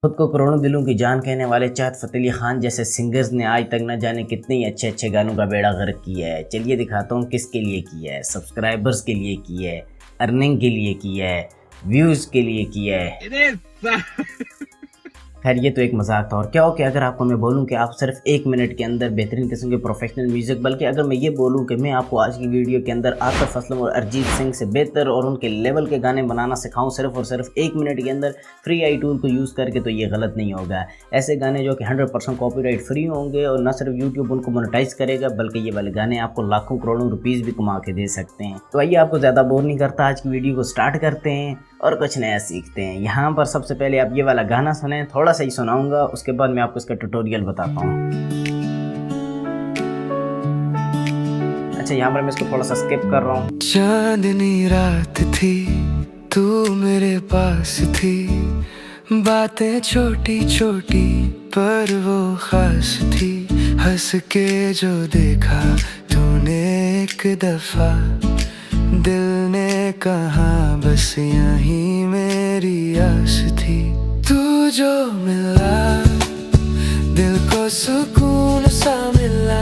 खुद को करोड़ों दिलों की जान कहने वाले चाहत फ़तेह अली खान जैसे सिंगर्स ने आज तक न जाने कितने ही अच्छे अच्छे गानों का बेड़ा गर्क किया है। चलिए दिखाता हूँ किसके लिए किया है। सब्सक्राइबर्स के लिए किया है, अर्निंग के लिए किया है, व्यूज़ के लिए किया है। खैर ये तो एक मजाक था। और क्या हो कि अगर आपको मैं बोलूं कि आप सिर्फ 1 मिनट के अंदर बेहतरीन किस्म के प्रोफेशनल म्यूजिक, बल्कि अगर मैं ये बोलूं कि मैं आपको आज की वीडियो के अंदर आतिफ असलम और अरिजीत सिंह से बेहतर और उनके लेवल के गाने बनाना सिखाऊं सिर्फ और सिर्फ 1 मिनट के अंदर फ्री आई टूल को यूज़ करके, तो ये गलत नहीं होगा। ऐसे गाने जो कि 100% कॉपीराइट फ्री होंगे और न सिर्फ यूट्यूब उनको मोनेटाइज करेगा, बल्कि ये वाले गाने आपको लाखों करोड़ों रुपीज़ भी कमा के दे सकते हैं। तो आइए आपको ज़्यादा बोर नहीं करता, आज की वीडियो को स्टार्ट करते हैं और कुछ नया सीखते हैं। यहाँ पर सबसे पहले आप ये वाला गाना सुने, थोड़ा सा ही सुनाऊंगा, उसके बाद मैं आपको इसका ट्यूटोरियल बताता हूँ। अच्छा, यहाँ पर मैं इसको थोड़ा सा स्किप कर रहा हूँ। चांदनी रात थी, तू मेरे पास थी, बातें छोटी छोटी पर वो खास थी, हंस के जो देखा तूने एक दफा, दिल ने कहा बस यहीं मेरी आस थी, तू जो मिला दिल को सुकून सा मिला।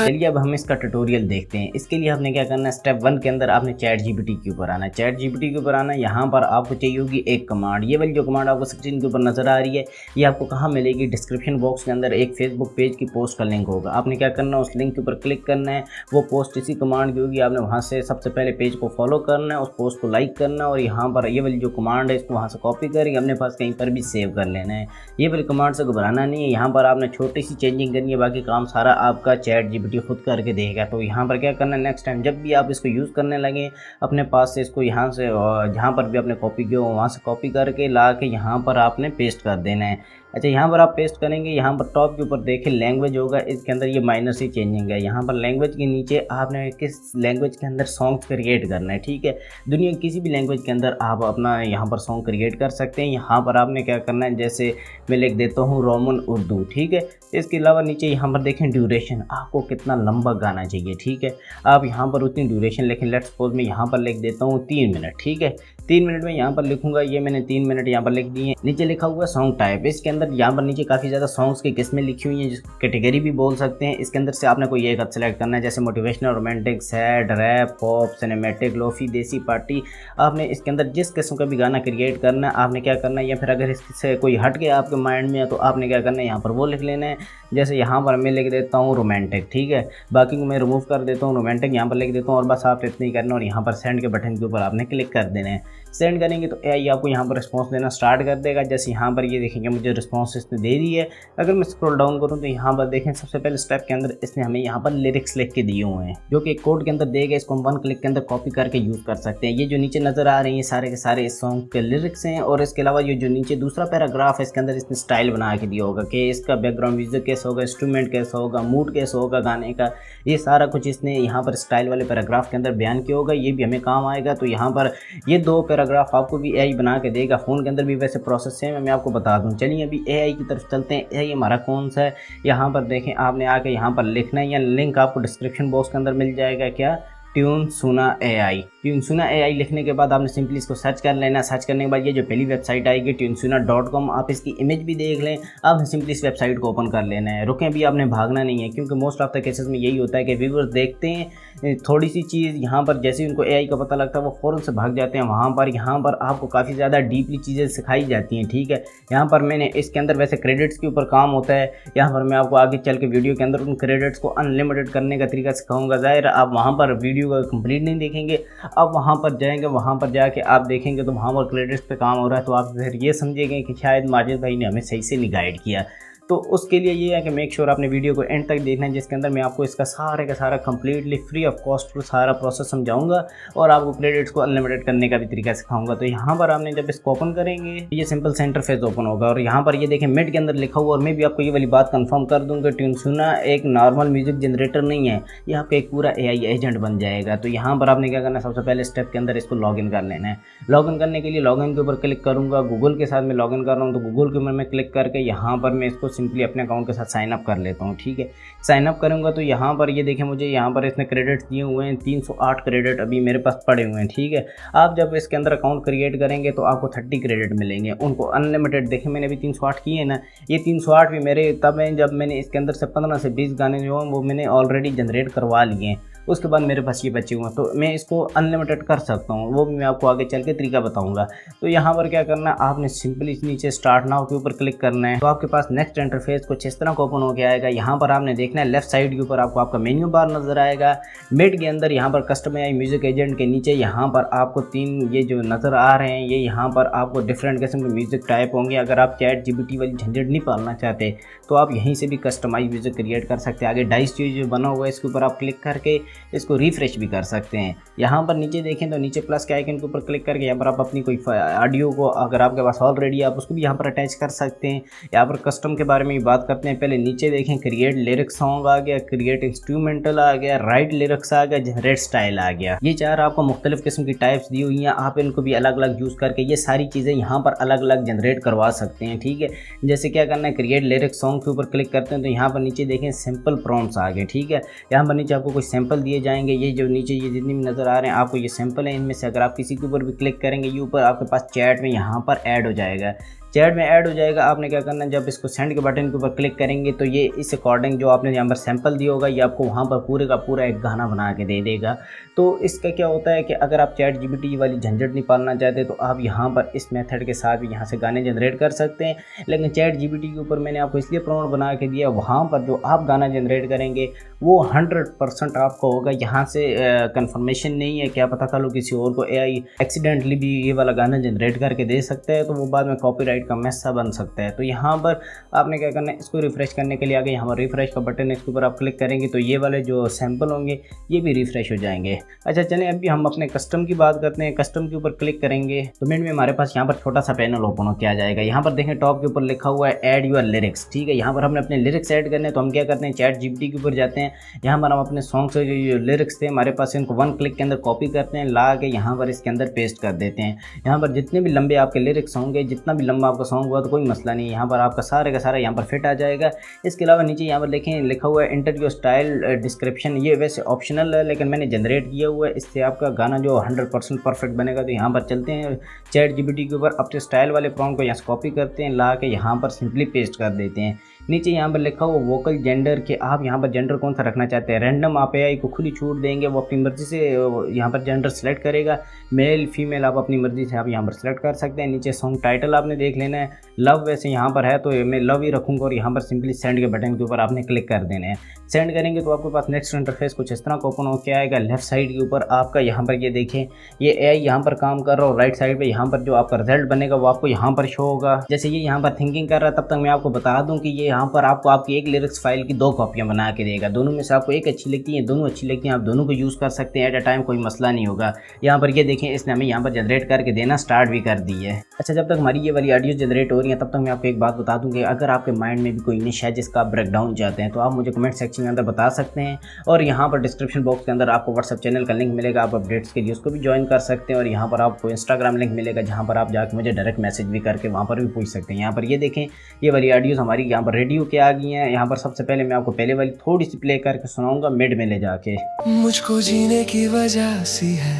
चलिए अब हम इसका ट्यूटोरियल देखते हैं। इसके लिए आपने क्या करना है, स्टेप 1 के अंदर आपने चैट जीपीटी के ऊपर आना है। चैट जीपीटी के ऊपर आना है, यहाँ पर आपको चाहिए होगी एक कमांड। ये वाली जो कमांड आपको स्क्रीन के ऊपर नजर आ रही है, ये आपको कहाँ मिलेगी, डिस्क्रिप्शन बॉक्स के अंदर एक फेसबुक पेज की पोस्ट का लिंक होगा। आपने क्या करना है, उस लिंक के ऊपर क्लिक करना है, वो पोस्ट इसी कमांड की होगी। आपने वहाँ से सबसे पहले पेज को फॉलो करना है, उस पोस्ट को लाइक करना है और यहाँ पर ये वाली जो कमांड है इसको वहाँ से कॉपी करके अपने पास कहीं पर भी सेव कर लेना है। ये वाली कमांड से घबराना नहीं है, यहाँ पर आपने छोटी सी चेंजिंग करनी है, बाकी काम सारा आपका चैट जीपीटी खुद करके देगा। तो यहाँ पर क्या करना है, नेक्स्ट टाइम जब भी आप इसको यूज़ करने लगे, अपने पास से इसको यहाँ से जहाँ पर भी आपने कॉपी किया हो वहाँ से कॉपी करके ला के यहाँ पर आपने पेस्ट कर देना है। अच्छा, यहाँ पर आप पेस्ट करेंगे, यहाँ पर टॉप के ऊपर देखें लैंग्वेज होगा, इसके अंदर ये माइनर सी चेंजिंग है। यहाँ पर लैंग्वेज के नीचे आपने किस लैंग्वेज के अंदर सॉन्ग क्रिएट करना है, ठीक है। दुनिया की किसी भी लैंग्वेज के अंदर आप अपना यहाँ पर सॉन्ग क्रिएट कर सकते हैं। यहाँ पर आपने क्या करना है, जैसे मैं लिख देता हूँ रोमन उर्दू, ठीक है। इसके अलावा नीचे यहाँ पर देखें ड्यूरेशन, आपको कितना लंबा गाना चाहिए, ठीक है। आप यहाँ पर उतनी ड्यूरेशन लिखें। लेट्स सपोज मैं यहाँ पर लिख देता हूँ 3 मिनट, ठीक है। 3 मिनट में यहाँ पर लिखूंगा, ये मैंने 3 मिनट यहाँ पर लिख दिए। नीचे लिखा हुआ सॉन्ग टाइप, इसके अंदर यहाँ पर नीचे काफ़ी ज़्यादा सॉन्ग्स की किस्में लिखी हुई हैं, जिसको कैटेगरी भी बोल सकते हैं। इसके अंदर से आपने कोई एक सेलेक्ट करना है, जैसे motivational, romantic, sad, rap, pop, cinematic, lofi, desi, party. आपने इसके अंदर जिस किस्म का भी गाना क्रिएट करना है आपने क्या करना है, या फिर अगर इससे कोई हट के आपके माइंड में है तो आपने क्या करना है, यहाँ पर वो लिख लेना है। जैसे यहाँ पर मैं लिख देता हूँ रोमांटिक, ठीक है, बाकी को मैं रिमूव कर देता हूँ, रोमांटिक यहाँ पर लिख देता हूँ और बस आप इतना ही करना और यहाँ पर सेंड के बटन के ऊपर आपने क्लिक कर देना है। सेंड करेंगे तो एआई आपको यहाँ पर रिस्पांस देना स्टार्ट कर देगा। जैसे यहाँ पर ये देखेंगे मुझे रिस्पांस इसने दे दी है। अगर मैं स्क्रॉल डाउन करूँ तो यहाँ पर देखें सबसे पहले स्टेप के अंदर इसने हमें यहाँ पर लिरिक्स लिख के दिए हुए हैं, जो कि एक कोड के अंदर देगा। इसको हम 1 क्लिक के अंदर कॉपी करके यूज़ कर सकते हैं। ये जो नीचे नज़र आ रही है सारे के सारे इस सॉन्ग के लिरिक्स हैं। और इसके अलावा ये जो नीचे दूसरा पैराग्राफ है इसके अंदर इसने स्टाइल बना के दिया होगा कि इसका बैकग्राउंड म्यूजिक कैसा होगा, इंस्ट्रूमेंट कैसा होगा, मूड कैसा होगा गाने का, ये सारा कुछ इसने यहाँ पर स्टाइल वाले पैराग्राफ के अंदर बयान किया होगा। ये भी हमें काम आएगा। तो यहाँ पर ये 2 पैराग्राफ आपको भी एआई बना के देगा। फ़ोन के अंदर भी वैसे प्रोसेस है, मैं आपको बता दूं। चलिए अभी एआई की तरफ चलते हैं। एआई हमारा कौन सा है, यहाँ पर देखें आपने आके यहाँ पर लिखना है, या लिंक आपको डिस्क्रिप्शन बॉक्स के अंदर मिल जाएगा। क्या, ट्यूनसुना एआई। ट्यूनसुना एआई लिखने के बाद आपने सिंपली इसको सर्च कर लेना। सर्च करने के बाद ये जो पहली वेबसाइट आएगी ट्यूनसुना.com, आप इसकी इमेज भी देख लें। आपने सिंपली इस वेबसाइट को ओपन कर लेना है। रुकें भी, आपने भागना नहीं है, क्योंकि मोस्ट ऑफ द केसेस में यही होता है कि व्यूअर्स देखते हैं थोड़ी सी चीज़, यहाँ पर जैसे उनको एआई का पता लगता है वो फ़ौरन से भाग जाते हैं वहाँ पर। यहाँ पर आपको काफ़ी ज़्यादा डीपली चीज़ें सिखाई जाती हैं, ठीक है। यहाँ पर मैंने इसके अंदर वैसे क्रेडिट्स के ऊपर काम होता है। यहाँ पर मैं आपको आगे चल के वीडियो के अंदर उन क्रेडिट्स को अनलिमिटेड करने का तरीका सिखाऊंगा। ज़ाहिर आप वहाँ पर वीडियो का कंप्लीट नहीं देखेंगे, अब वहाँ पर जाएंगे, वहाँ पर जाके आप देखेंगे तो वहाँ पर क्रेडिट्स पे काम हो रहा है, तो आप फिर ये समझेंगे कि शायद माजिद भाई ने हमें सही से नहीं गाइड किया। तो उसके लिए ये है कि मेक श्योर आपने वीडियो को एंड तक देखना है, जिसके अंदर मैं आपको इसका सारे का सारा कंप्लीटली फ्री ऑफ कॉस्ट सारा प्रोसेस समझाऊंगा और आपको क्रेडिट्स को अनलिमिटेड करने का भी तरीका सिखाऊंगा। तो यहाँ पर आपने जब इसको ओपन करेंगे ये सिंपल से इंटरफेस ओपन होगा और यहाँ पर ये देखें मिड के अंदर लिखा हुआ। और मैं भी आपको ये वाली बात कंफर्म कर दूँ कि ट्यूनसुना एक नॉर्मल म्यूजिक जनरेटर नहीं है, ये आपका एक पूरा एआई एजेंट बन जाएगा। तो यहाँ पर आपने क्या करना है, सबसे पहले स्टेप के अंदर इसको लॉगिन कर लेना है। लॉगिन करने के लिए लॉगिन के ऊपर क्लिक करूँगा। गूगल के साथ मैं लॉगिन कर रहा हूँ तो गूगल के ऊपर मैं क्लिक करके यहाँ पर मैं इसको सिंपली अपने अकाउंट के साथ साइन अप कर लेता हूँ। ठीक है, साइन अप करूँगा तो यहाँ पर ये देखें मुझे यहाँ पर इसने क्रेडिट्स दिए हुए हैं, 308 क्रेडिट अभी मेरे पास पड़े हुए हैं। ठीक है, आप जब इसके अंदर अकाउंट क्रिएट करेंगे तो आपको 30 क्रेडिट मिलेंगे, उनको अनलिमिटेड। देखें मैंने अभी 308 किए हैं ना, ये 308 भी मेरे तब हैं जब मैंने इसके अंदर से 15 से 20 गाने जो हैं वो मैंने ऑलरेडी जनरेट करवा लिए हैं। उसके बाद मेरे पास ये बचे हुए हैं, तो मैं इसको अनलिमिटेड कर सकता हूँ, वो भी मैं आपको आगे चल के तरीका बताऊँगा। तो यहाँ पर क्या करना है, आपने सिंपली नीचे स्टार्ट नाउ के ऊपर क्लिक करना है, तो आपके पास नेक्स्ट इंटरफेस कुछ इस तरह का ओपन हो के आएगा। यहाँ पर आपने देखना है लेफ्ट साइड के ऊपर आपको आपका मेन्यू बार नजर आएगा। मिड के अंदर यहाँ पर कस्टमाइज म्यूजिक एजेंट के नीचे यहाँ पर आपको 3 ये जो नज़र आ रहे हैं, ये यहाँ पर आपको डिफरेंट किस्म के म्यूजिक टाइप होंगे। अगर आप ChatGPT वाली झंझट नहीं पालना चाहते तो आप यहीं से भी कस्टमाइज म्यूजिक क्रिएट कर सकते हैं। आगे डाइस जो बना हुआ है इसके ऊपर आप क्लिक करके इसको रिफ्रेश भी कर सकते हैं। यहाँ पर नीचे देखें तो नीचे प्लस के आइकन के ऊपर क्लिक करके यहाँ पर आप अपनी कोई ऑडियो को अगर आपके पास ऑलरेडी आप उसको भी यहाँ पर अटैच कर सकते हैं। यहाँ पर कस्टम के बारे में भी बात करते हैं। पहले नीचे देखें क्रिएट लिरिक्स सॉन्ग आ गया, क्रिएट इंस्ट्रूमेंटल आ गया, राइट लिरिक्स आ गया, जनरेट स्टाइल आ गया। ये 4 आपको मुख्तलिफ किस्म की टाइप्स दी हुई हैं, आप इनको भी अलग अलग यूज़ करके ये सारी चीज़ें यहाँ पर अलग अलग जनरेट करवा सकते हैं। ठीक है, जैसे क्या करना है, क्रिएट लिरिक्स सॉन्ग के ऊपर क्लिक करते हैं तो यहाँ पर नीचे देखें सिंपल प्रॉम्प्ट्स आ गए। ठीक है, यहाँ पर नीचे आपको कुछ सैंपल दिए जाएंगे। ये जो नीचे ये जितनी भी नज़र आ रहे हैं आपको ये सैंपल है, इनमें से अगर आप किसी के ऊपर भी क्लिक करेंगे ये ऊपर आपके पास चैट में यहाँ पर ऐड हो जाएगा। चैट में ऐड हो जाएगा। आपने क्या करना है, जब इसको सेंड के बटन के ऊपर क्लिक करेंगे तो ये इस अकॉर्डिंग जो आपने यहाँ पर सैंपल दिया होगा ये आपको वहाँ पर पूरे का पूरा एक गाना बना के दे देगा। तो इसका क्या होता है कि अगर आप ChatGPT वाली झंझट नहीं पालना चाहते तो आप यहाँ पर इस मेथड के साथ भी यहाँ से गाने जनरेट कर सकते हैं। लेकिन ChatGPT के ऊपर मैंने आपको इसलिए प्रॉम्प्ट बना के दिया, वहाँ पर जो आप गाना जनरेट करेंगे वो 100% आपको होगा। यहाँ से कन्फर्मेशन नहीं है, क्या पता कल किसी और को AI एक्सीडेंटली भी ये वाला गाना जनरेट करके दे सकता है तो वो बाद में कॉपीराइट का मैसा बन सकता है। तो यहाँ पर आपने क्या करना है, इसको रिफ्रेश करने के लिए आगे यहाँ पर रिफ्रेश का बटन है, इसके ऊपर आप क्लिक करेंगे तो ये वाले जो सैंपल होंगे ये भी रिफ्रेश हो जाएंगे। अच्छा चलें अभी हम अपने कस्टम की बात करते हैं। कस्टम के ऊपर क्लिक करेंगे तो मिनट में हमारे पास यहाँ पर छोटा सा पैनल ओपन हो के आ जाएगा। यहाँ पर देखें टॉप के ऊपर लिखा हुआ है ऐड योर लिरिक्स। ठीक है, यहाँ पर हमने अपने लिरिक्स ऐड करने तो हम क्या करते हैं, ChatGPT के ऊपर जाते हैं। यहाँ पर हम अपने सॉन्ग से जो लिरिक्स थे हमारे पास इनको 1 क्लिक के अंदर कॉपी करते हैं, ला के यहाँ पर इसके अंदर पेस्ट कर देते हैं। यहाँ पर जितने भी लंबे आपके लिरिक्स होंगे, जितना भी लंबा आपका सॉन्ग हुआ तो कोई मसला नहीं है, यहाँ पर आपका सारे का सारा यहाँ पर फिट आ जाएगा। इसके अलावा नीचे यहाँ पर देखें लिखा हुआ है इंटर योर स्टाइल डिस्क्रिप्शन। ये वैसे ऑप्शनल है लेकिन मैंने जनरेट किया हुआ है, इससे आपका गाना जो 100% परफेक्ट बनेगा। तो यहाँ पर चलते हैं ChatGPT के ऊपर, अपने स्टाइल वाले प्रॉम्प्ट को यहाँ से कॉपी करते हैं, ला के यहाँ पर सिंपली पेस्ट कर देते हैं। नीचे यहाँ पर लिखा हुआ वोकल जेंडर के आप यहाँ पर जेंडर कौन सा रखना चाहते हैं, रैंडम आप AI को खुली छूट देंगे, वो अपनी मर्ज़ी से यहाँ पर जेंडर सेलेक्ट करेगा। मेल फीमेल आप अपनी मर्ज़ी से आप यहाँ पर सेलेक्ट कर सकते हैं। नीचे सॉन्ग टाइटल आपने देख लेना है, लव वैसे यहाँ पर है तो मैं लव ही रखूँगा और यहाँ पर सिंपली सेंड के बटन के ऊपर आपने क्लिक कर देना है। सेंड करेंगे तो आपके पास नेक्स्ट इंटरफेस कुछ इस तरह का ओपन होकर आएगा। लेफ्ट साइड के ऊपर आपका यहाँ पर ये देखें ये AI यहाँ पर काम कर रहा हो, राइट साइड पे यहाँ पर जो आपका रिजल्ट बनेगा वो आपको यहाँ पर शो होगा। जैसे ये यहाँ पर थिंकिंग कर रहा है, तब तक मैं आपको बता दूं कि ये यहाँ पर आपको आपकी एक लिरिक्स फाइल की 2 कॉपियाँ बना के देगा। दोनों में से आपको एक अच्छी लगती है, दोनों अच्छी लगती हैं, आप दोनों को यूज़ कर सकते हैं एट अ टाइम, कोई मसला नहीं होगा। यहाँ पर ये देखें इसने हमें यहाँ पर जनरेट करके देना स्टार्ट भी कर दी है। अच्छा जब तक हमारी ये वाली ऑडियो जनरेट हो रही है तब तक मैं आपको एक बात बता दूँ कि अगर आपके माइंड में भी कोई निश है जिसका आप ब्रेकडाउन चाहते हैं तो आप मुझे कमेंट सेक्शन के अंदर बता सकते हैं और यहाँ पर डिस्क्रिप्शन बॉक्स के अंदर आपको व्हाट्सएप चैनल का लिंक मिलेगा, आप अपडेट्स के लिए उसको भी ज्वाइन कर सकते हैं और यहाँ पर आपको इंस्टाग्राम लिंक मिलेगा जहाँ पर आप जाकर मुझे डायरेक्ट मैसेज भी करके वहाँ पर भी पूछ सकते हैं। यहाँ पर ये देखें ये वाली ऑडियोज हमारी यहाँ पर रेडियो के आ गई हैं। यहाँ पर सबसे पहले मैं आपको पहले वाली थोड़ी सी प्ले करके सुनाऊंगा मिड में ले जाके। मुझको जीने की वजह सी है,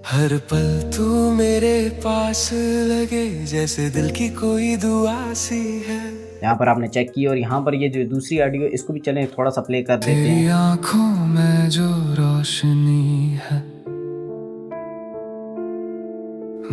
हर पल तू मेरे पास लगे, जैसे दिल की कोई दुआ सी है। यहाँ पर आपने चेक की और यहाँ पर ये जो दूसरी ऑडियो इसको भी चलें थोड़ा सा प्ले कर देते हैं। तेरी आँखों में जो रोशनी है,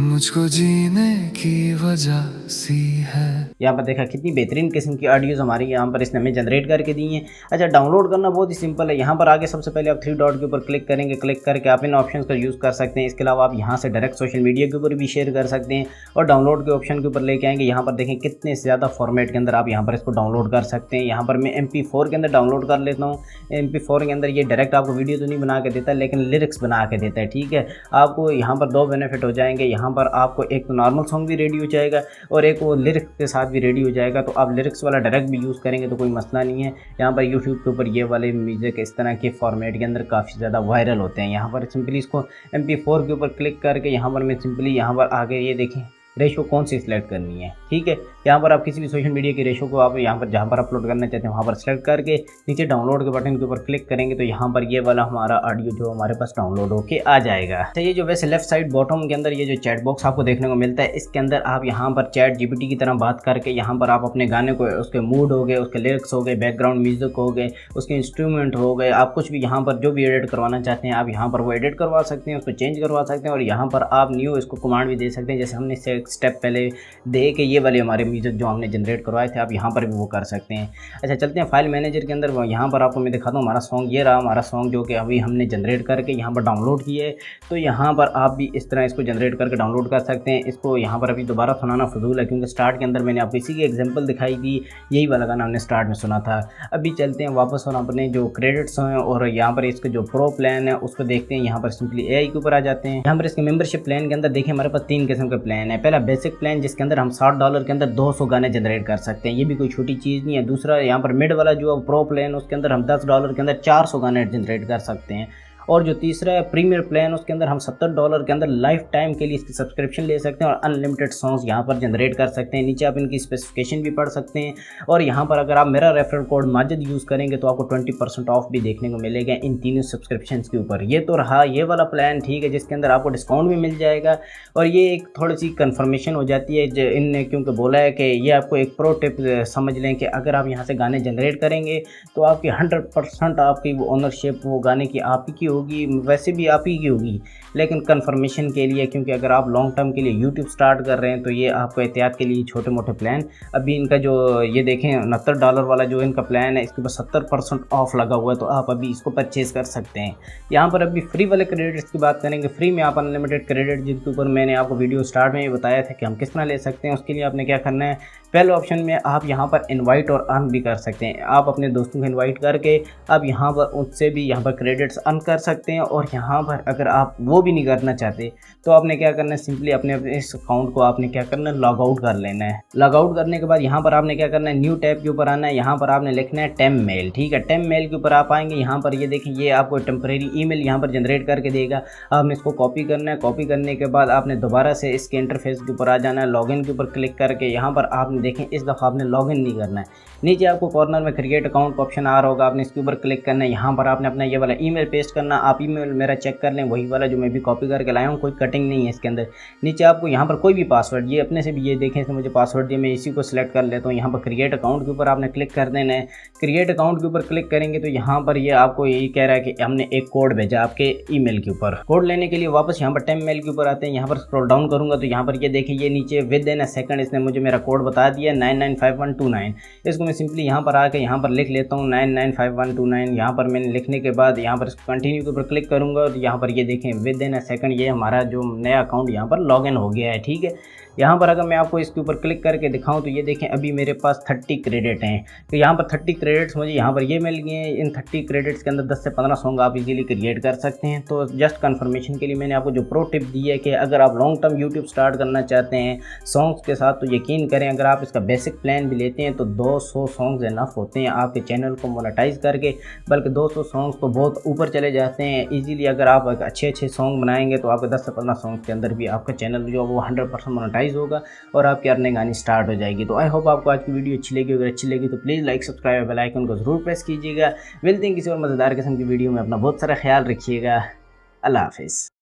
मुझको जीने की वजह सी है। यहाँ पर देखा कितनी बेहतरीन किस्म की ऑडियोज़ हमारी यहाँ पर इसने हमें जनरेट करके दी हैं। अच्छा डाउनलोड करना बहुत ही सिंपल है। यहाँ पर आगे सबसे पहले आप 3 डॉट के ऊपर क्लिक करेंगे, क्लिक करके आप इन ऑप्शंस का यूज़ कर सकते हैं। इसके अलावा आप यहाँ से डायरेक्ट सोशल मीडिया के ऊपर भी शेयर कर सकते हैं और डाउनलोड के ऑप्शन के ऊपर लेके आएंगे। यहाँ पर देखें कितने ज़्यादा फॉर्मेट के अंदर आप यहाँ पर इसको डाउनलोड कर सकते हैं। यहाँ पर मैं MP4 के अंदर डाउनलोड कर लेता हूँ। MP4 के अंदर ये डायरेक्ट आपको वीडियो तो नहीं बना के देता लेकिन लिरिक्स बना के देता है। ठीक है, आपको यहाँ पर 2 बेनिफिट हो जाएंगे। यहाँ पर आपको एक तो नॉर्मल सॉन्ग भी रेडी हो जाएगा और एक वो लिरिक्स के साथ भी रेडी हो जाएगा, तो आप लिरिक्स वाला डायरेक्ट भी यूज़ करेंगे तो कोई मसला नहीं है। यहाँ पर यूट्यूब के ऊपर ये वाले म्यूज़िक इस तरह के फॉर्मेट के अंदर काफ़ी ज़्यादा वायरल होते हैं। यहाँ पर सिंपली इसको MP4 के ऊपर क्लिक करके यहाँ पर मैं सिंपली यहाँ पर आगे ये देखें रेशो कौन सी सिलेक्ट करनी है। ठीक है, यहाँ पर आप किसी भी सोशल मीडिया की रेशो को आप यहाँ पर जहाँ पर अपलोड करना चाहते हैं वहाँ पर सेलेक्ट करके नीचे डाउनलोड के बटन के ऊपर क्लिक करेंगे तो यहाँ पर ये वाला हमारा ऑडियो जो हमारे पास डाउनलोड होके आ जाएगा। तो ये जो वैसे लेफ्ट साइड बॉटम के अंदर ये जो चैट बॉक्स आपको देखने को मिलता है, इसके अंदर आप यहाँ पर चैट जीपीटी की तरह बात करके यहाँ पर आप अपने गाने को, उसके मूड हो गए, उसके लिरिक्स हो गए, बैकग्राउंड म्यूजिक हो गए, उसके इंस्ट्रूमेंट हो गए, आप कुछ भी यहाँ पर जो भी एडिट करवाना चाहते हैं आप यहाँ पर वो एडिट करवा सकते हैं, उसको चेंज करवा सकते हैं और यहाँ पर आप न्यू इसको कमांड भी दे सकते हैं। जैसे हमने एक स्टेप पहले दे के ये वाले हमारे म्यूजिक जो हमने जनरेट करवाए थे आप यहाँ पर भी वो कर सकते हैं। अच्छा, चलते हैं फाइल मैनेजर के अंदर। यहाँ पर आपको मैं दिखाता हूँ हमारा सॉन्ग, ये रहा हमारा सॉन्ग जो कि अभी हमने जनरेट करके यहाँ पर डाउनलोड किया है। तो यहाँ पर आप भी इस तरह इसको जनरेट करके डाउनलोड कर सकते हैं। इसको यहाँ पर अभी दोबारा सुनाना फजूल है क्योंकि स्टार्ट के अंदर मैंने आपको इसी की एग्जांपल दिखाई थी, यही वाला गाना हमने स्टार्ट में सुना था। अभी चलते हैं वापस और अपने जो क्रेडिट्स हैं और यहाँ पर इसका जो प्रो प्लान है उसको देखते हैं। यहाँ पर सिंपली एआई के ऊपर आ जाते हैं। यहाँ पर इसके मेंबरशिप प्लान के अंदर देखिए हमारे पास 3 किस्म के प्लान है। पहला बेसिक प्लान जिसके अंदर हम $60 के अंदर 200 गाने जनरेट कर सकते हैं, ये भी कोई छोटी चीज़ नहीं है। दूसरा यहाँ पर मिड वाला जो प्रो प्लान उसके अंदर हम $10 के अंदर 400 गाने जनरेट कर सकते हैं। और जो तीसरा है प्रीमियर प्लान उसके अंदर हम $70 के अंदर लाइफ टाइम के लिए इसकी सब्सक्रिप्शन ले सकते हैं और अनलिमिटेड सॉन्ग्स यहाँ पर जनरेट कर सकते हैं। नीचे आप इनकी स्पेसिफिकेशन भी पढ़ सकते हैं और यहाँ पर अगर आप मेरा रेफरल कोड माजिद यूज़ करेंगे तो आपको 20% ऑफ भी देखने को मिलेगा इन तीनों सब्सक्रिप्शन के ऊपर। ये तो रहा ये वाला प्लान, ठीक है, जिसके अंदर आपको डिस्काउंट भी मिल जाएगा। और ये एक थोड़ी सी कन्फर्मेशन हो जाती है जो इनने क्योंकि बोला है कि ये आपको एक प्रो टिप समझ लें कि अगर आप यहाँ से गाने जनरेट करेंगे तो आपकी 100% आपकी वो ओनरशिप वो गाने की आप ही की होगी, वैसे भी आप ही की होगी, लेकिन कंफर्मेशन के लिए क्योंकि अगर आप लॉन्ग टर्म के लिए यूट्यूब स्टार्ट कर रहे हैं तो ये आपको एहतियात के लिए छोटे मोटे प्लान। अभी इनका जो ये देखें $69 वाला जो इनका प्लान है इसके ऊपर 70% ऑफ लगा हुआ है, तो आप अभी इसको परचेज़ कर सकते हैं। यहाँ पर अभी फ्री वाले क्रेडिट्स की बात करेंगे। फ्री में आप अनलिमिटेड क्रेडिट जिसके ऊपर मैंने आपको वीडियो स्टार्ट में ये बताया था कि हम किस तरह ले सकते हैं, उसके लिए आपने क्या करना है, पहले ऑप्शन में आप यहाँ पर इनवाइट और अर्न भी कर सकते हैं। आप अपने दोस्तों को इनवाइट करके आप यहाँ पर उससे भी यहाँ पर क्रेडिट्स अर्न कर सकते हैं। और यहाँ पर अगर आप वो भी नहीं करना चाहते तो आपने क्या करना है, सिंपली अपने इस अकाउंट को आपने क्या करना है, लॉग आउट कर लेना है। लॉग आउट करने के बाद यहाँ पर आपने क्या करना है, न्यू टैब के ऊपर आना है। यहाँ पर आपने लिखना है टेम मेल, ठीक है। टेम मेल के ऊपर आप आएंगे, यहाँ पर ये देखें ये आपको टेम्परेरी ईमेल यहाँ पर जनरेट करके देगा। आपने इसको कॉपी करना है। कॉपी करने के बाद आपने दोबारा से इसके इंटरफेस के ऊपर आ जाना है। लॉगिन के ऊपर क्लिक करके यहाँ पर आपने देखें इस दफ़ा आपने लॉगिन नहीं करना है। नीचे आपको कॉर्नर में क्रिएट अकाउंट का ऑप्शन आ रहा होगा, आपने इसके ऊपर क्लिक करना है। यहाँ पर आपने अपना ये वाला ईमेल पेस्ट करना। आप ईमेल मेरा चेक कर लें, वही वाला जो मैं भी कॉपी करके लाया हूँ, कोई कटिंग नहीं है इसके अंदर। नीचे आपको यहाँ पर कोई भी पासवर्ड, ये अपने से भी ये देखें इसने मुझे पासवर्ड दिया, मैं इसी को सिलेक्ट कर लेता हूँ। यहाँ पर क्रिएट अकाउंट के ऊपर आपने क्लिक कर देना है। क्रिएट अकाउंट के ऊपर क्लिक करेंगे तो यहाँ पर ये आपको यही कह रहा है कि हमने एक कोड भेजा आपके ईमेल के ऊपर। कोड लेने के लिए वापस यहाँ पर टेम मेल के ऊपर आते हैं। यहाँ पर स्क्रॉल डाउन करूँगा तो यहाँ पर ये देखें ये नीचे विद इन अ सेकंड इसने मुझे मेरा कोड बता दिया 995129। इसको मैं सिंपली यहाँ पर आके यहाँ पर लिख लेता हूँ 995129। यहाँ पर मैंने लिखने के बाद यहाँ पर कंटिन्यू के ऊपर क्लिक करूँगा और यहाँ पर ये देखें विद इन अ सेकंड ये हमारा जो नया अकाउंट यहाँ पर लॉगिन हो गया है, ठीक है। यहाँ पर अगर मैं आपको इसके ऊपर क्लिक करके दिखाऊं तो ये देखें अभी मेरे पास 30 क्रेडिट हैं। तो यहाँ पर 30 क्रेडिट्स मुझे यहाँ पर ये मिल गए हैं। इन 30 क्रेडिट्स के अंदर 10 से 15 सॉन्ग आप इजीली क्रिएट कर सकते हैं। तो जस्ट कंफर्मेशन के लिए मैंने आपको जो प्रो टिप दी है कि अगर आप लॉन्ग टर्म यूट्यूब स्टार्ट करना चाहते हैं सॉन्ग्स के साथ तो यकीन करें अगर आप इसका बेसिक प्लान भी लेते हैं तो 200 सॉन्ग्स इनफ होते हैं आपके चैनल को मोनेटाइज करके, बल्कि 200 सॉन्ग्स तो बहुत ऊपर चले जाते हैं ईजीली। अगर आप अच्छे सॉन्ग बनाएंगे तो आपके 10 से 15 सॉन्ग्स के अंदर भी आपका चैनल जो वो 100% मोनेटाइज होगा और आपकी अर्निंग आनी स्टार्ट हो जाएगी। तो आई होप आपको आज की वीडियो अच्छी लगी। अगर अच्छी लगी तो please like subscribe bell icon को ज़रूर प्रेस कीजिएगा। मिलते हैं किसी और मज़ेदार किस्म की वीडियो में। अपना बहुत सारा ख्याल रखिएगा। अल्लाह हाफिज़।